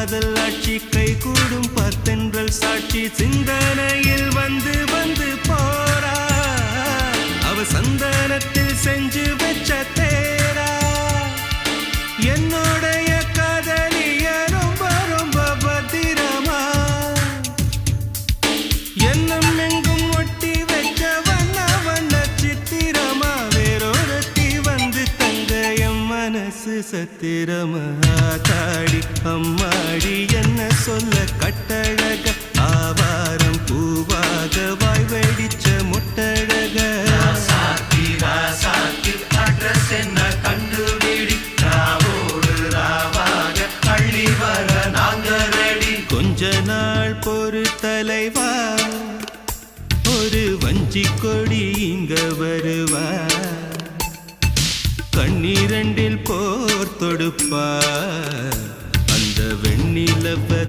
காதல் ஆட்சி கை கூடும் பத்தென்றல் சாட்சி சிந்தனையில் வந்து வந்து போறா அவ சந்தனத்தில் செஞ்சு வச்ச தேரா என்னுடைய காதலிய ரொம்ப ரொம்ப பத்திரமா என்னும் எங்கும் ஒட்டி வச்ச வண்ண வண்ண சித்திரமா வேறொருத்தி வந்து தங்க என் மனசு சத்திரமா தாடி அம்மாடி என்ன சொல்ல கட்டழக ஆவாரம் பூவாக வாய் வெடிச்ச முட்டழக அட்ரஸ் என்ன கண்டுபிடி ராவோடு ராவாக அள்ளி வர நாங்க ரெடி கொஞ்ச நாள் பொறு தலைவா ஒரு வஞ்சி கொடி இங்க வருவா கண்ணீரண்டில் போர் தொடுப்பா அந்த வெண்ணிலவ